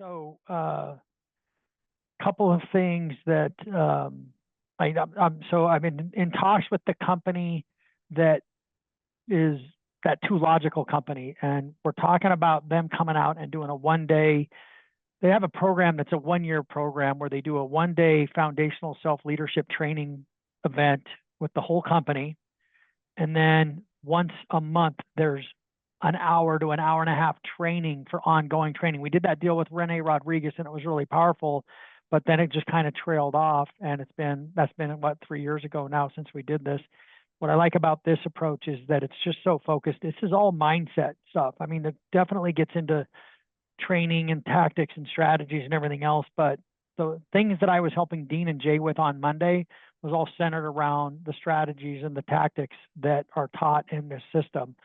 So, couple of things that so I'm in talks with the company that is that Two Logical company, and we're talking about them coming out and doing a 1-day. They have a program that's a 1-year program where they do a 1-day foundational self-leadership training event with the whole company, and then once a month there's an hour to an hour and a half training for ongoing training. We did that deal with Rene Rodriguez, and it was really powerful, but then it just kind of trailed off, and that's been what, 3 years ago now since we did this. What I like about this approach is that it's just so focused. This is all mindset stuff. I mean, it definitely gets into training and tactics and strategies and everything else, but the things that I was helping Dean and Jay with on Monday was all centered around the strategies and the tactics that are taught in this system.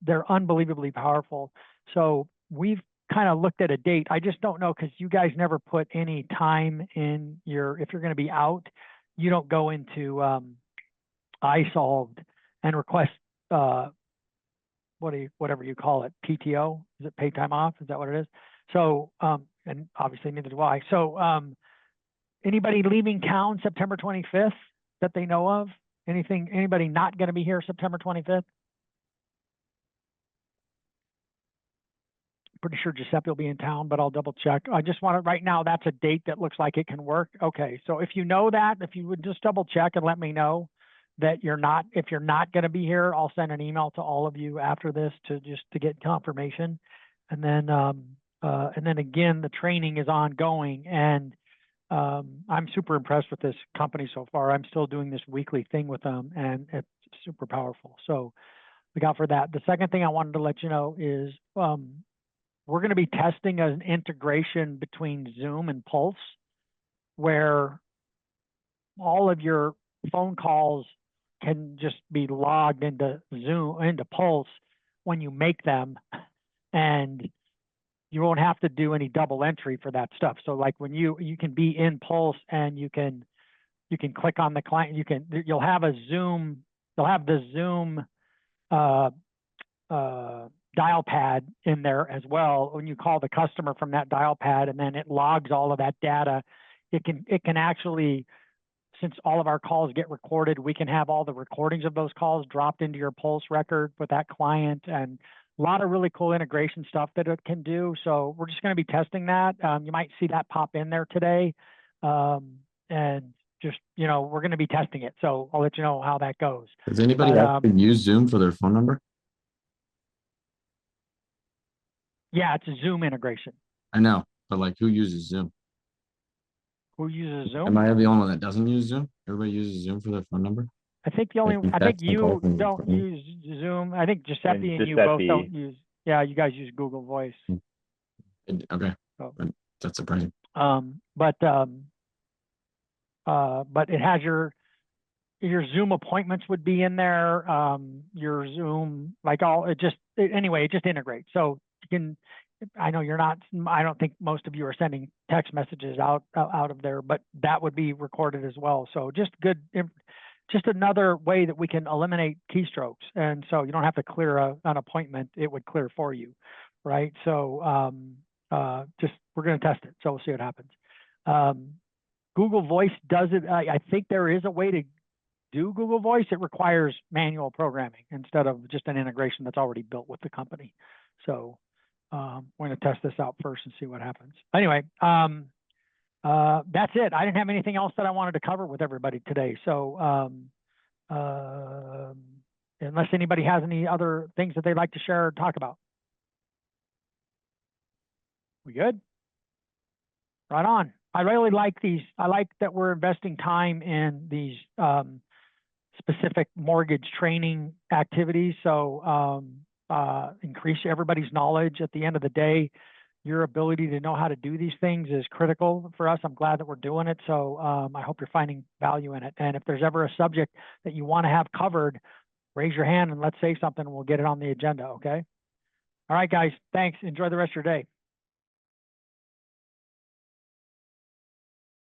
They're unbelievably powerful. So we've kind of looked at a date. I just don't know, because you guys never put any time in your, if you're going to be out, you don't go into iSolved and request whatever you call it, PTO. Is it paid time off? Is that what it is? So and obviously neither do I. So anybody leaving town September 25th that they know of? Anybody not going to be here September 25th? Pretty sure Giuseppe will be in town, but I'll double check. I just want to, right now, that's a date that looks like it can work. Okay, so if you know that, if you would just double check and let me know that if you're not going to be here, I'll send an email to all of you after this to get confirmation. And then again, the training is ongoing, and I'm super impressed with this company so far. I'm still doing this weekly thing with them, and it's super powerful. So look out for that. The second thing I wanted to let you know is we're going to be testing an integration between Zoom and Pulse, where all of your phone calls can just be logged into Zoom, into Pulse when you make them, and you won't have to do any double entry for that stuff. So like when you can be in Pulse, and you can click on the client, you'll have the Zoom dial pad in there as well when you call the customer from that dial pad, and then it logs all of that data. It can actually, since all of our calls get recorded, we can have all the recordings of those calls dropped into your Pulse record with that client, and a lot of really cool integration stuff that it can do. So we're just going to be testing that. You might see that pop in there today, and just, we're going to be testing it. So I'll let you know how that goes. Does anybody actually use Zoom for their phone number? Yeah, it's a Zoom integration. I know, but like, who uses Zoom? Who uses Zoom? Am I the only one that doesn't use Zoom? Everybody uses Zoom for their phone number? I think you don't use Zoom. I think Giuseppe and you both don't use. Yeah, you guys use Google Voice. Okay, so that's surprising. But it has your Zoom appointments would be in there. Your Zoom, anyway, it just integrates. So you can. I know you're not. I don't think most of you are sending text messages out of there, but that would be recorded as well. So just another way that we can eliminate keystrokes, and so you don't have to clear an appointment; it would clear for you, right? So we're going to test it, so we'll see what happens. Google Voice does it. I think there is a way to do Google Voice. It requires manual programming instead of just an integration that's already built with the company. So we're going to test this out first and see what happens. Anyway, that's it. I didn't have anything else that I wanted to cover with everybody today. So unless anybody has any other things that they'd like to share or talk about. We good? Right on. I really like these. I like that we're investing time in these specific mortgage training activities. So increase everybody's knowledge. At the end of the day, your ability to know how to do these things is critical for us. I'm glad that we're doing it. So I hope you're finding value in it. And if there's ever a subject that you want to have covered, raise your hand and let's say something and we'll get it on the agenda. Okay. All right, guys. Thanks. Enjoy the rest of your day.